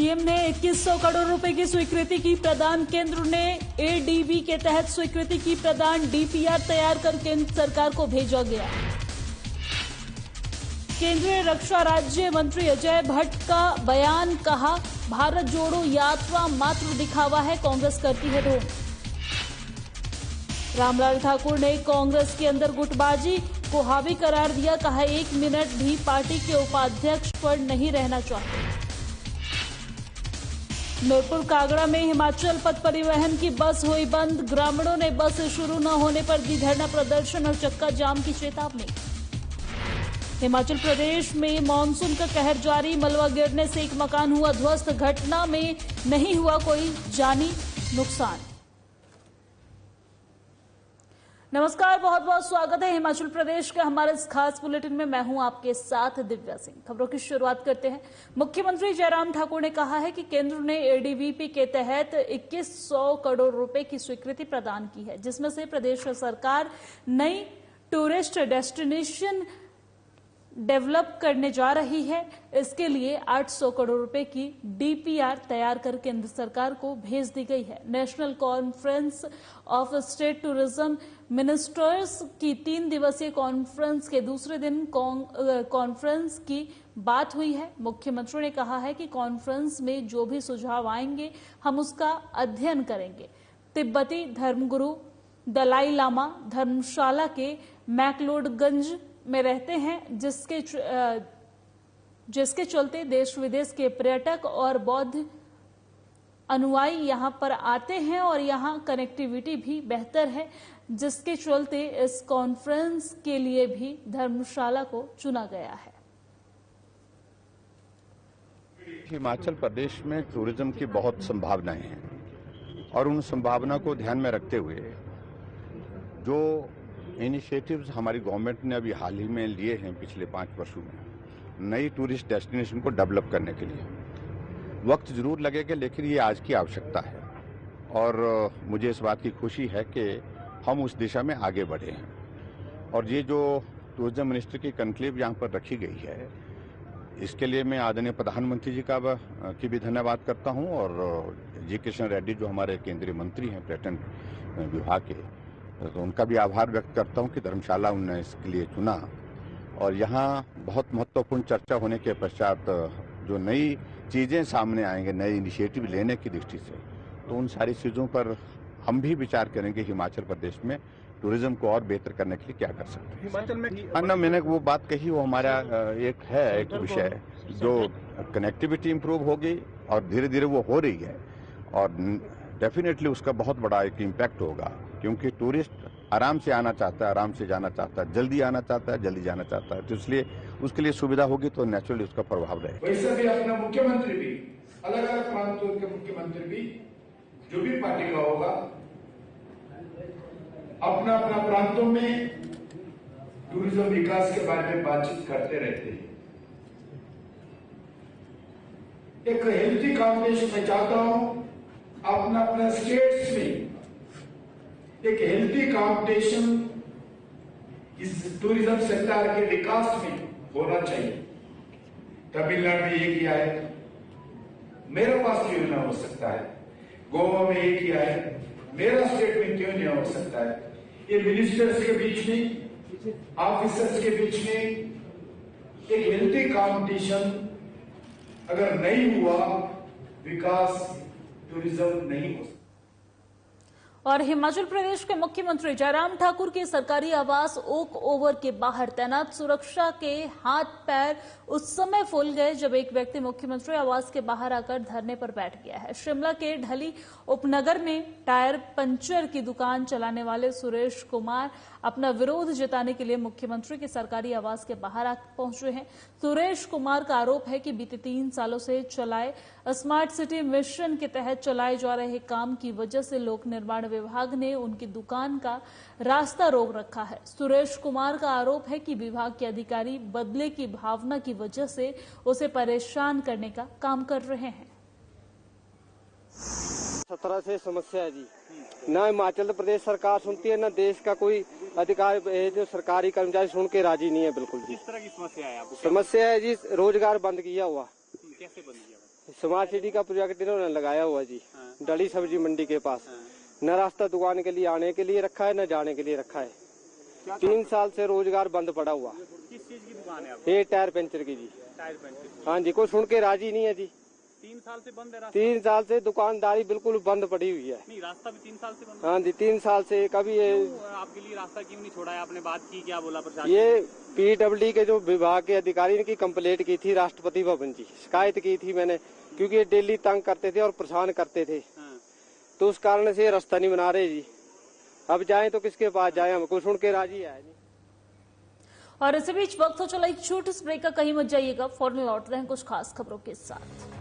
CM ने 2100 करोड़ रुपए की स्वीकृति की प्रदान। केंद्र ने एडीबी के तहत स्वीकृति की प्रदान। डीपीआर तैयार कर केंद्र सरकार को भेजा गया। केंद्रीय रक्षा राज्य मंत्री अजय भट्ट का बयान, कहा भारत जोड़ो यात्रा मात्र दिखावा है, कांग्रेस करती है ढोंग। रामलाल ठाकुर ने कांग्रेस के अंदर गुटबाजी को हावी करार दिया, कहा 1 मिनट भी पार्टी के उपाध्यक्ष पर नहीं रहना चाहते। नूरपुर कागड़ा में हिमाचल पथ परिवहन की बस हुई बंद। ग्रामीणों ने बस शुरू न होने पर दी धरना प्रदर्शन और चक्का जाम की चेतावनी। हिमाचल प्रदेश में मानसून का कहर जारी। मलबा गिरने से एक मकान हुआ ध्वस्त। घटना में नहीं हुआ कोई जानी नुकसान। नमस्कार, बहुत बहुत स्वागत है हिमाचल प्रदेश के हमारे इस खास बुलेटिन में। मैं हूं आपके साथ दिव्या सिंह। खबरों की शुरुआत करते हैं। मुख्यमंत्री जयराम ठाकुर ने कहा है कि केंद्र ने एडीबीपी के तहत 2100 करोड़ रुपए की स्वीकृति प्रदान की है, जिसमें से प्रदेश सरकार नई टूरिस्ट डेस्टिनेशन डेवलप करने जा रही है। इसके लिए 800 करोड़ रुपए की डीपीआर तैयार कर केंद्र सरकार को भेज दी गई है। National conference of state tourism ministers की 3 दिवसीय कॉन्फ्रेंस के दूसरे दिन कॉन्फ्रेंस की बात हुई है। मुख्यमंत्री ने कहा है कि कॉन्फ्रेंस में जो भी सुझाव आएंगे हम उसका अध्ययन करेंगे। तिब्बती धर्मगुरु दलाई लामा धर्मशाला के मैक्लोडगंज में रहते हैं, जिसके चलते देश विदेश के पर्यटक और बौद्ध अनुयायी यहां पर आते हैं और यहां कनेक्टिविटी भी बेहतर है, जिसके चलते इस कॉन्फ्रेंस के लिए भी धर्मशाला को चुना गया है। हिमाचल प्रदेश में टूरिज्म की बहुत संभावनाएं हैं और उन संभावना को ध्यान में रखते हुए जो इनिशिएटिव्स हमारी गवर्नमेंट ने अभी हाल ही में लिए हैं पिछले 5 वर्षों में, नई टूरिस्ट डेस्टिनेशन को डेवलप करने के लिए वक्त जरूर लगेगा, लेकिन ये आज की आवश्यकता है और मुझे इस बात की खुशी है कि हम उस दिशा में आगे बढ़े हैं। और ये जो टूरिज्म मिनिस्टर की कन्क्लेव यहाँ पर रखी गई है, इसके लिए मैं आदरणीय प्रधानमंत्री जी की भी धन्यवाद करता हूँ और जी किशन रेड्डी जो हमारे केंद्रीय मंत्री हैं पर्यटन विभाग के, तो उनका भी आभार व्यक्त करता हूं कि धर्मशाला उन्होंने इसके लिए चुना। और यहाँ बहुत महत्वपूर्ण चर्चा होने के पश्चात जो नई चीजें सामने आएंगे, नए इनिशिएटिव लेने की दृष्टि से, तो उन सारी चीजों पर हम भी विचार करेंगे हिमाचल प्रदेश में टूरिज्म को और बेहतर करने के लिए क्या कर सकते हैं। हिमाचल में मैंने वो बात कही, वो हमारा एक विषय जो कनेक्टिविटी इंप्रूव होगी और धीरे धीरे वो हो रही है और डेफिनेटली उसका बहुत बड़ा एक इम्पैक्ट होगा, क्योंकि टूरिस्ट आराम से आना चाहता है, आराम से जाना चाहता है, जल्दी आना चाहता है, जल्दी जाना चाहता है, तो इसलिए उसके लिए सुविधा होगी तो नेचुरली उसका प्रभाव रहेगा। वैसे भी अपना मुख्यमंत्री भी, अलग अलग प्रांतों के मुख्यमंत्री भी, जो भी पार्टी का होगा, अपना अपना प्रांतों में टूरिज्म विकास के बारे में बातचीत करते रहते हैं। एक हेल्थी कॉम्बिनेशन में चाहता हूं अपना अपना स्टेट्स में एक हेल्थी कॉम्पिटिशन इस टूरिज्म सेक्टर के विकास में होना चाहिए। तमिलनाडु में ये किया है, मेरे पास क्यों ना हो सकता है? गोवा में ये किया है, मेरा स्टेट में क्यों नहीं हो सकता है? ये मिनिस्टर्स के बीच में, ऑफिसर्स के बीच में एक हेल्थी कॉम्पिटिशन अगर नहीं हुआ, विकास टूरिज्म नहीं हो सकता। और हिमाचल प्रदेश के मुख्यमंत्री जयराम ठाकुर के सरकारी आवास ओक ओवर के बाहर तैनात सुरक्षा के हाथ पैर उस समय फूल गए जब एक व्यक्ति मुख्यमंत्री आवास के बाहर आकर धरने पर बैठ गया है। शिमला के ढली उपनगर में टायर पंचर की दुकान चलाने वाले सुरेश कुमार अपना विरोध जताने के लिए मुख्यमंत्री के सरकारी आवास के बाहर पहुंचे हैं। सुरेश कुमार का आरोप है कि बीते 3 सालों से चलाए स्मार्ट सिटी मिशन के तहत चलाए जा रहे काम की वजह से लोक निर्माण विभाग ने उनकी दुकान का रास्ता रोक रखा है। सुरेश कुमार का आरोप है कि विभाग के अधिकारी बदले की भावना की वजह से उसे परेशान करने का काम कर रहे हैं। 17 से समस्या है जी, न हिमाचल प्रदेश सरकार सुनती है, न देश का कोई अधिकारी जो सरकारी कर्मचारी सुन के राजी नहीं है बिल्कुल जी। किस तरह की समस्या है आपको? समस्या है जी रोजगार बंद किया हुआ। कैसे बंद किया? स्मार्ट सिटी का प्रोजेक्ट इन्होंने लगाया हुआ जी, डली सब्जी मंडी के पास। न रास्ता दुकान के लिए आने के लिए रखा है, न जाने के लिए रखा है। 3 साल से रोजगार बंद पड़ा हुआ। किस चीज की दुकान है आपकी? ये टायर पंचर की जी। Tyre puncture. हाँ जी, कोई सुन के राजी नहीं है जी। 3 साल से बंद है रास्ता? 3 साल से दुकानदारी बिल्कुल बंद पड़ी हुई है। नहीं, रास्ता भी 3 साल से बंद है? हाँ जी, 3 साल से। कभी ये आपके लिए रास्ता क्यों नहीं छोड़ा है? आपने बात की, क्या बोला प्रशासन? ये PWD के जो विभाग के अधिकारी ने की कंप्लेंट की थी राष्ट्रपति भवन जी, शिकायत की थी मैंने, क्योंकि ये डेली तंग करते थे और परेशान करते थे। तो उस कारण से रास्ता नहीं बना रहे जी। अब जाएं तो किसके पास जाएं, हमको सुन के राजी है जी। और इसी बीच वक्त हो चला एक छोटे से ब्रेक का, कहीं मत जाइएगा, फौरन लौटते हैं कुछ खास खबरों के साथ।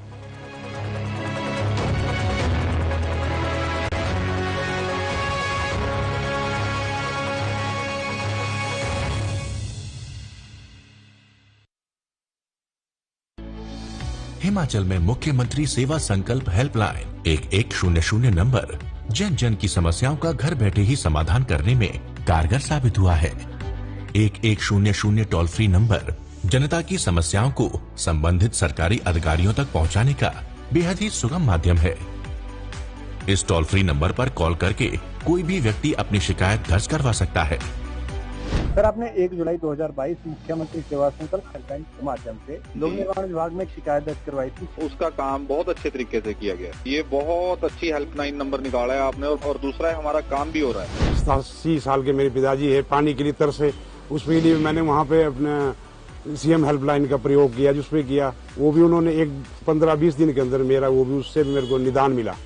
हिमाचल में मुख्यमंत्री सेवा संकल्प हेल्पलाइन 1100 नंबर जन जन की समस्याओं का घर बैठे ही समाधान करने में कारगर साबित हुआ है। 1100 टोल फ्री नंबर जनता की समस्याओं को संबंधित सरकारी अधिकारियों तक पहुंचाने का बेहद ही सुगम माध्यम है। इस टोल फ्री नंबर पर कॉल करके कोई भी व्यक्ति अपनी शिकायत दर्ज करवा सकता है। सर, आपने 1 जुलाई 2022 मुख्यमंत्री सेवा संकल्प हेल्पलाइन के माध्यम से लोक निर्माण विभाग में एक शिकायत दर्ज करवाई थी। उसका काम बहुत अच्छे तरीके से किया गया। ये बहुत अच्छी हेल्पलाइन नंबर निकाला है आपने, और दूसरा है हमारा काम भी हो रहा है। 80 साल के मेरे पिताजी है, पानी के लिए तरसे, उसके लिए मैंने वहाँ पे अपने CM हेल्पलाइन का प्रयोग किया, जिसपे किया वो भी उन्होंने 15-20 दिन के अंदर मेरा वो भी उससे मेरे को निदान मिला।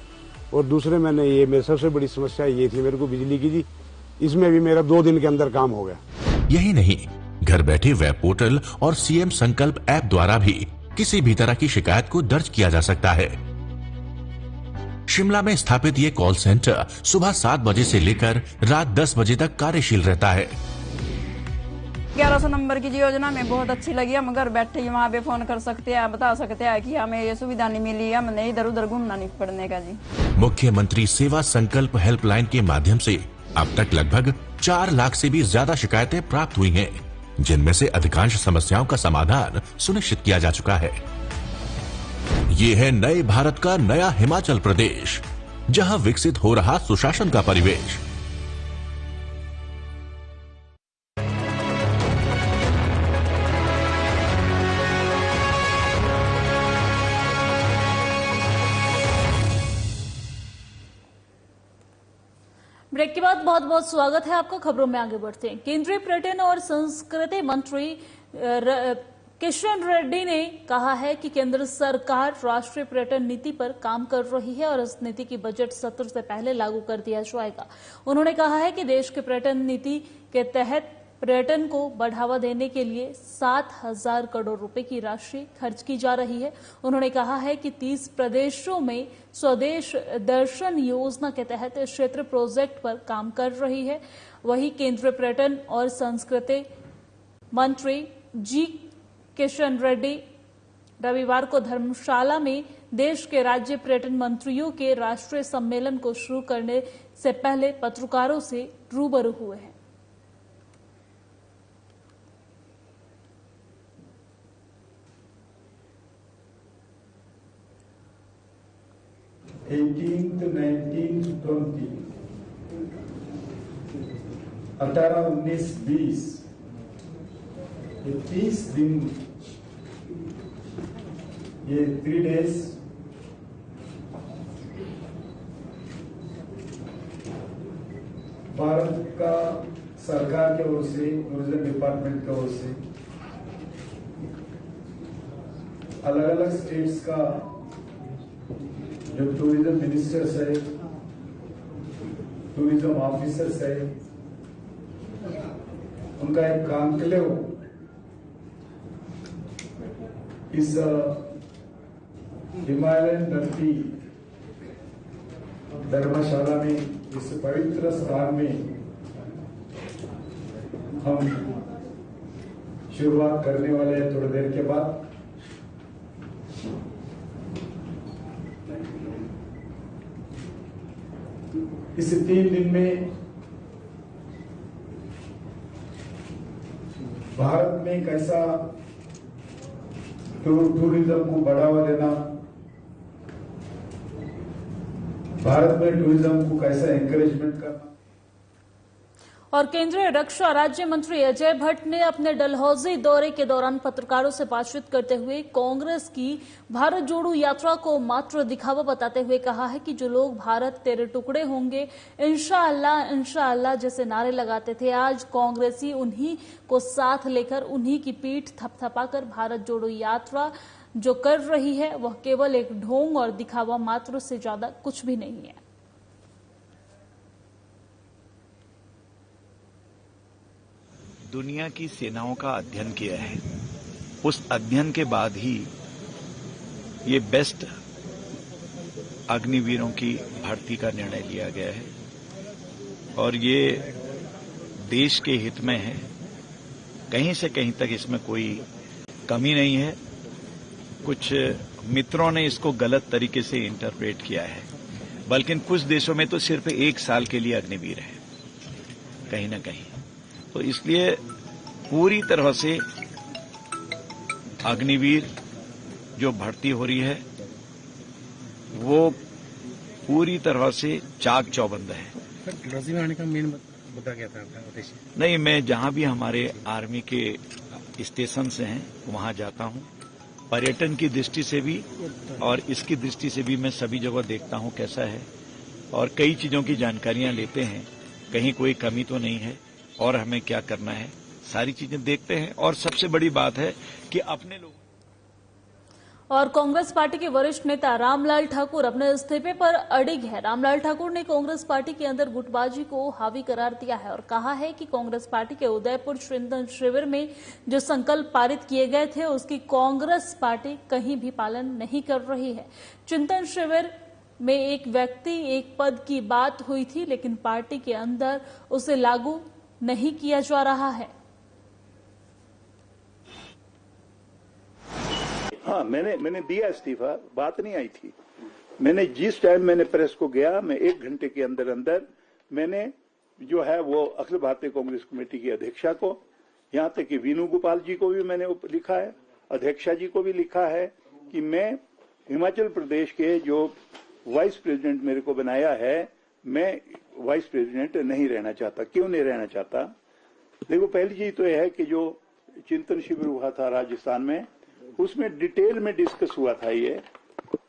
और दूसरे मैंने ये मेरी सबसे बड़ी समस्या ये थी मेरे को बिजली की जी, इसमें भी मेरा 2 दिन के अंदर काम हो गया। यही नहीं, घर बैठे वेब पोर्टल और CM संकल्प ऐप द्वारा भी किसी भी तरह की शिकायत को दर्ज किया जा सकता है। शिमला में स्थापित ये कॉल सेंटर सुबह 7 बजे से लेकर रात 10 बजे तक कार्यशील रहता है। 1100 नंबर की योजना हमें बहुत अच्छी लगी। हम घर बैठे ही वहाँ पे फोन कर सकते हैं, बता सकते हैं कि हमें ये सुविधा नहीं मिली, हमने इधर उधर घूमना नहीं पड़ने का जी। मुख्यमंत्री सेवा संकल्प हेल्पलाइन के माध्यम से अब तक लगभग 4 लाख से भी ज्यादा शिकायतें प्राप्त हुई हैं, जिनमें से अधिकांश समस्याओं का समाधान सुनिश्चित किया जा चुका है। ये है नए भारत का नया हिमाचल प्रदेश, जहां विकसित हो रहा सुशासन का परिवेश। ब्रेक के बाद बहुत बहुत स्वागत है आपका। खबरों में आगे बढ़ते हैं। केंद्रीय पर्यटन और संस्कृति मंत्री किशन रेड्डी ने कहा है कि केंद्र सरकार राष्ट्रीय पर्यटन नीति पर काम कर रही है और इस नीति की बजट सत्र से पहले लागू कर दिया जाएगा। उन्होंने कहा है कि देश के पर्यटन नीति के तहत पर्यटन को बढ़ावा देने के लिए 7,000 करोड़ रुपए की राशि खर्च की जा रही है। उन्होंने कहा है कि 30 प्रदेशों में स्वदेश दर्शन योजना के तहत इस क्षेत्र प्रोजेक्ट पर काम कर रही है। वहीं केंद्रीय पर्यटन और संस्कृति मंत्री जी किशन रेड्डी रविवार को धर्मशाला में देश के राज्य पर्यटन मंत्रियों के राष्ट्रीय सम्मेलन को शुरू करने से पहले पत्रकारों से रूबरू हुए हैं। 18th, 19th, 20, 18, 19, 20, ये 30 दिन, ये 3 days भारत का सरकार की ओर से, टूरिज्म डिपार्टमेंट की ओर से अलग अलग स्टेट्स का जो टूरिज्म मिनिस्टर्स है, टूरिज्म ऑफिसर्स है, उनका एक कॉन्क्लेव इस हिमालयन धरती धर्मशाला में, इस पवित्र स्थान में हम शुरुआत करने वाले हैं थोड़ी देर के बाद। इस 3 दिन में भारत में कैसा टूरिज्म को बढ़ावा देना, भारत में टूरिज्म को कैसे एनकरेजमेंट करना। और केंद्रीय रक्षा राज्य मंत्री अजय भट्ट ने अपने डलहौजी दौरे के दौरान पत्रकारों से बातचीत करते हुए कांग्रेस की भारत जोड़ो यात्रा को मात्र दिखावा बताते हुए कहा है कि जो लोग भारत तेरे टुकड़े होंगे इंशाअल्लाह इंशाअल्लाह जैसे नारे लगाते थे, आज कांग्रेसी उन्हीं को साथ लेकर उन्हीं की पीठ थपथपाकर भारत जोड़ो यात्रा जो कर रही है वह केवल एक ढोंग और दिखावा मात्र से ज्यादा कुछ भी नहीं है। दुनिया की सेनाओं का अध्ययन किया है, उस अध्ययन के बाद ही ये बेस्ट अग्निवीरों की भर्ती का निर्णय लिया गया है और ये देश के हित में है। कहीं से कहीं तक इसमें कोई कमी नहीं है। कुछ मित्रों ने इसको गलत तरीके से इंटरप्रेट किया है, बल्कि कुछ देशों में तो सिर्फ 1 साल के लिए अग्निवीर है कहीं ना कहीं। तो इसलिए पूरी तरह से अग्निवीर जो भर्ती हो रही है वो पूरी तरह से चाक चौबंद है। डलहौजी में आने का मेन मुद्दा क्या था आपका उद्देश्य? नहीं, मैं जहां भी हमारे आर्मी के स्टेशन से हैं वहां जाता हूं, पर्यटन की दृष्टि से भी और इसकी दृष्टि से भी मैं सभी जगह देखता हूं कैसा है और कई चीजों की जानकारियां लेते हैं, कहीं कोई कमी तो नहीं है और हमें क्या करना है, सारी चीजें देखते हैं। और सबसे बड़ी बात है कि अपने लोग और कांग्रेस पार्टी के वरिष्ठ नेता रामलाल ठाकुर अपने इस्तीफे पर अडिग है। रामलाल ठाकुर ने कांग्रेस पार्टी के अंदर गुटबाजी को हावी करार दिया है और कहा है कि कांग्रेस पार्टी के उदयपुर चिंतन शिविर में जो संकल्प पारित किए गए थे उसकी कांग्रेस पार्टी कहीं भी पालन नहीं कर रही है। चिंतन शिविर में एक व्यक्ति एक पद की बात हुई थी, लेकिन पार्टी के अंदर उसे लागू नहीं किया जा रहा है। हाँ, मैंने दिया इस्तीफा, बात नहीं आई थी। मैंने जिस टाइम मैंने प्रेस को गया, मैं 1 घंटे के अंदर अंदर मैंने जो है वो अखिल भारतीय कांग्रेस कमेटी की अध्यक्षा को, यहां तक कि वीनू गोपाल जी को भी मैंने लिखा है, अध्यक्षा जी को भी लिखा है कि मैं हिमाचल प्रदेश के जो वाइस प्रेसिडेंट मेरे को बनाया है, मैं वाइस प्रेसिडेंट नहीं रहना चाहता। क्यों नहीं रहना चाहता? देखो, पहली चीज तो यह है कि जो चिंतन शिविर हुआ था राजस्थान में, उसमें डिटेल में डिस्कस हुआ था ये,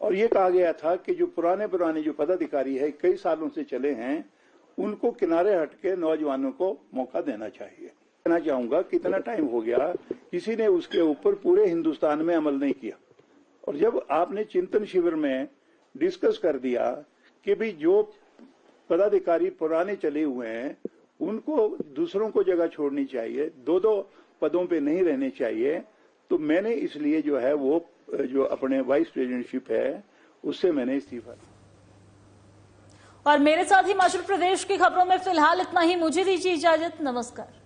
और ये कहा गया था कि जो पुराने जो पदाधिकारी है कई सालों से चले हैं उनको किनारे हटके नौजवानों को मौका देना चाहिए। कहना चाहूंगा कितना टाइम हो गया किसी ने उसके ऊपर पूरे हिंदुस्तान में अमल नहीं किया। और जब आपने चिंतन शिविर में डिस्कस कर दिया कि भाई जो पदाधिकारी पुराने चले हुए हैं उनको दूसरों को जगह छोड़नी चाहिए, 2-2 पदों पे नहीं रहने चाहिए, तो मैंने इसलिए जो है वो जो अपने वाइस प्रेसिडेंटशिप है उससे मैंने इस्तीफा दिया। और मेरे साथ हिमाचल प्रदेश की खबरों में फिलहाल इतना ही। मुझे दीजिए इजाजत। नमस्कार।